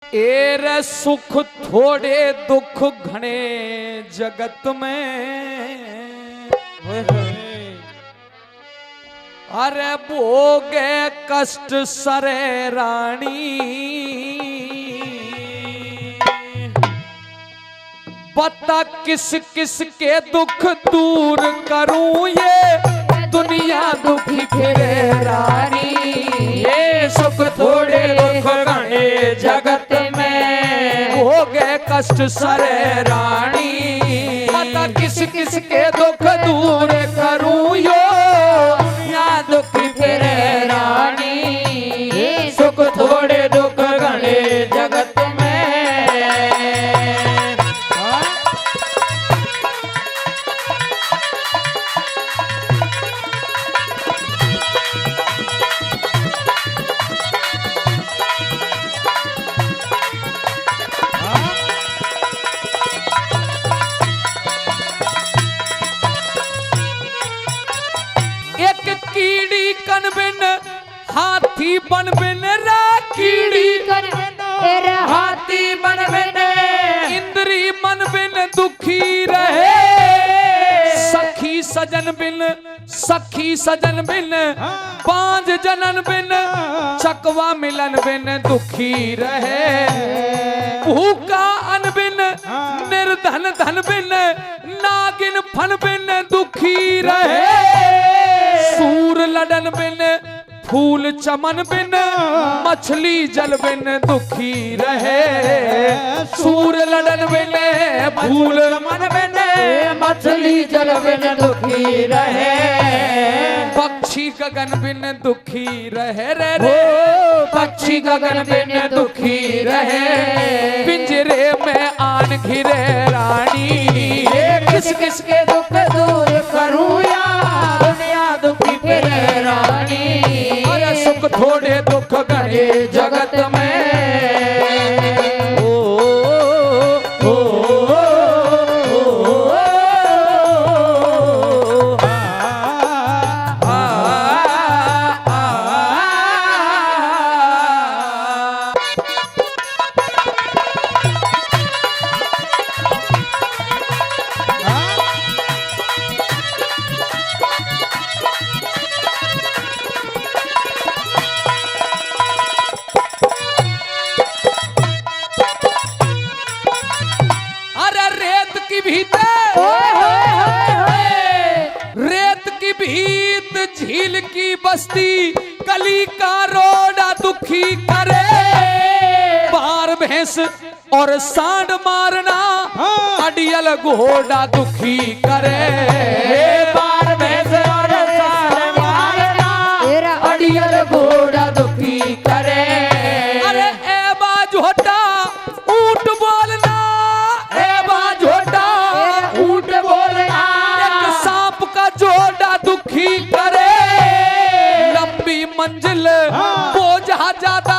एर सुख थोड़े दुख घने जगत में, अरे भोगे कष्ट सरे रानी। बता किस किस के दुख दूर करूं, ये दुनिया दुखी फिरे रानी। ये सुख थोड़े दुख घने जगत में, हो गए कष्ट सरे रानी। बता किस किस के दुख दूर करूं, यो दुनिया दुखी फिरे रानी। ये सुख थोड़े दुख घने जगत में। कीड़ी कन बिन हाथी बन बिन रा, कीड़ी कन बिन हाथी बन बिन, इंद्री मन बिन दुखी रहे। सखी सजन बिन, सखी सजन बिन, पांच जनन बिन, चकवा मिलन बिन दुखी रहे। भूखा अन बिन, निर्धन धन बिन, नागिन फन बिन दुखी रहे। सूर लडन बिन, फूल चमन बिन, मछली जल बिन दुखी रहे। सूर लडन बिन, फूल मन बिन, मछली जल बिन दुखी रहे। पक्षी गगन बिन दुखी रहे रे रे। पक्षी गगन बिन दुखी रहे। पिंजरे में आन घिरे रानी। किस किस के दुख दूर करूं, या दुनिया दुखी फिरे रानी। अरे सुख थोड़े दुख घने जगत में। रेत की भीत झील की बस्ती, कली का रोड़ा दुखी करे। बार भैंस और सांड मारना, अडियल घोड़ा दुखी करे। बार भैंस और सांड मारना, अडियल घोड़ा दुखी करे। अरे ए बाजोटा ऊंट बोलना, ए बाजोटा ऊंट बोलना। एक सांप का जोड़ा दुखी करे। लंबी मंजिल बोझा ज्यादा,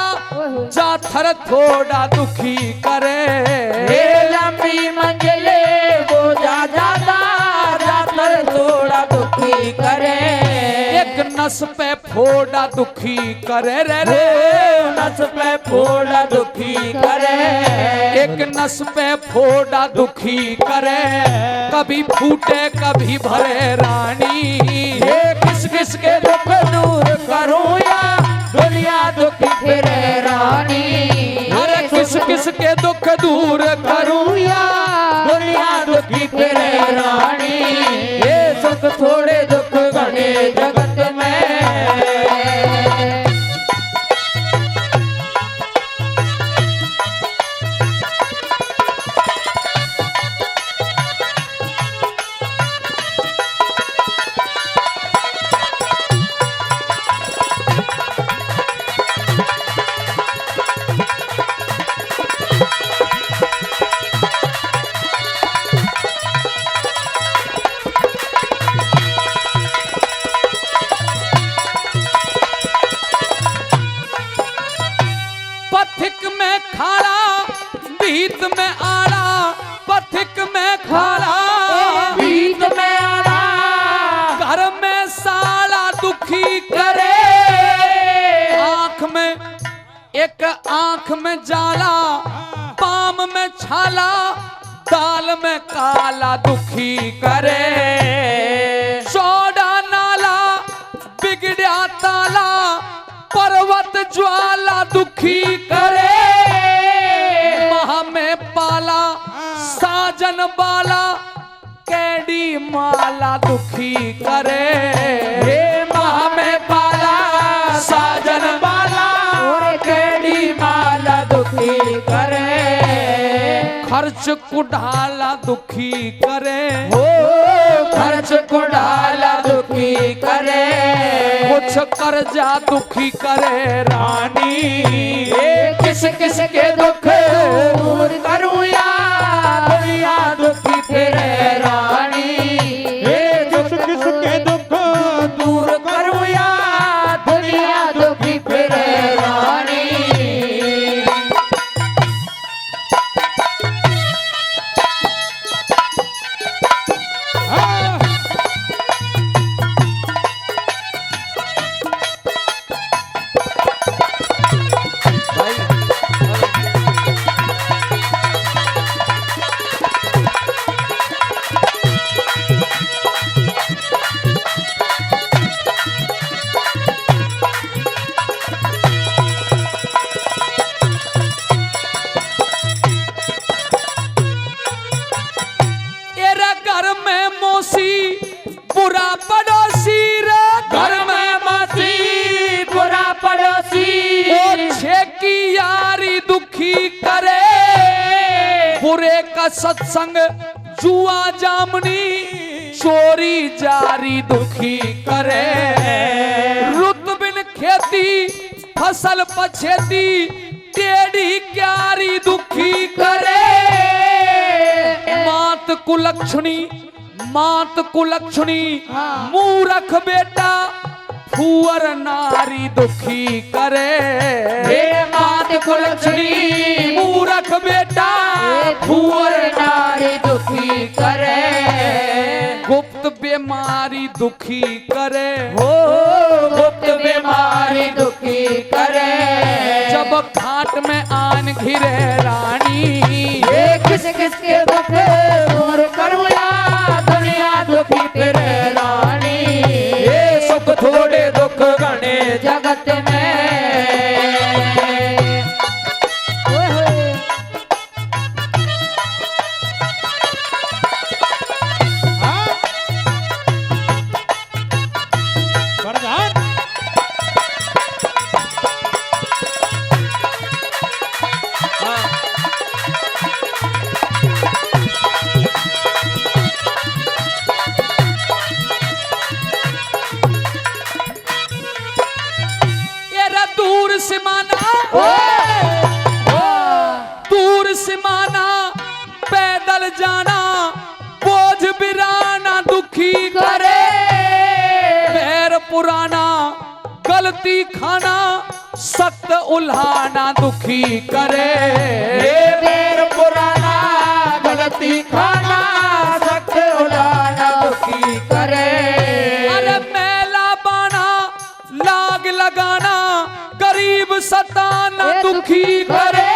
जाथर थोड़ा दुखी करे। लंबी मंजिल बोझा ज्यादा, जाथर थोड़ा दुखी करे। एक नस पे फोड़ा दुखी करे रे रे। नस पे फोड़ा दुखी करे। एक नस पे फोड़ा दुखी करे। कभी फूटे कभी भरे रानी। ये किस किस के दुख दूर करूं, या दुनिया दुखी फिरे रानी। अरे किस किस के दुख दूर करूं, या दुनिया दुखी फिरे रानी। ये सुख थोड़े दुख घने जगत में। पथिक में खारा, भीत में आड़ा। पथिक में खारा, भीत में आड़ा। घर में साला दुखी करे। आंख में एक आंख में जाला, छाला दाल में काला दुखी करे सोडा नाला बिगड़िया ताला पर्वत ज्वाला दुखी करे महा में पाला साजन बाला कैडी माला दुखी करे महा में पाला साजन बाला और केड़ी माला दुखी करे खर्च कुढ़ाला दुखी करे हो खर्च कुड़ाला दुखी करे कुछ कर्जा दुखी करे रानी किस किस के दुख दूर करूं या दुनिया दुखी फिरे रानी किस किस के दुख दूर करूं या दुनिया दुखी फिरे रानी एरा घर में मौसी बुरा पड़ोसी रे घर में मसी बुरा पड़ोसी छे की यारी दुखी करे बुरे का सत्संग जुआ जामनी चोरी जारी दुखी करे रुत बिन खेती फसल पछेती टेढ़ी क्यारी दुखी करे मात कुलक्षणी मूरख बेटा फुअर नारी दुखी करे मात कुलक्षणी मूरख बेटा फुअर नारी दुखी करे गुप्त बीमारी दुखी करे हो गुप्त बीमारी दुखी करे जब घाट में आन घिरे रानी किस किस के दुख दूर करूं या दुनिया दुखी फिरे रानी सुख थोड़े दुख घने जगत में दूर सिमाना पैदल जाना बोझ बिराना दुखी करे पैर पुराना गलती खाना सख्त उल्हाना दुखी करे पैर पुराना गलती खाना सख्त उल्हाना दुखी करे अरे मेला बाना लाग लगाना गरीब सताना दुखी करे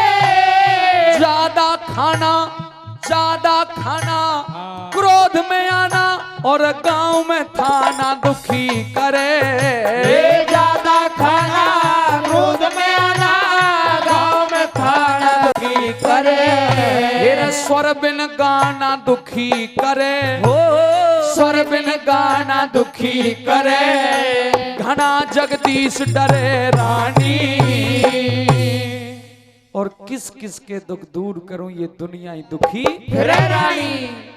ज्यादा खाना क्रोध में आना और गांव में थाना दुखी करे ज्यादा खाना क्रोध में आना गांव में थाना दुखी करे स्वर बिन गाना दुखी करे स्वर बिन गाना दुखी करे घना जगदीश डरे रानी और किस किस के दुख दूर करूं ये दुनिया ही दुखी फिरे रानी।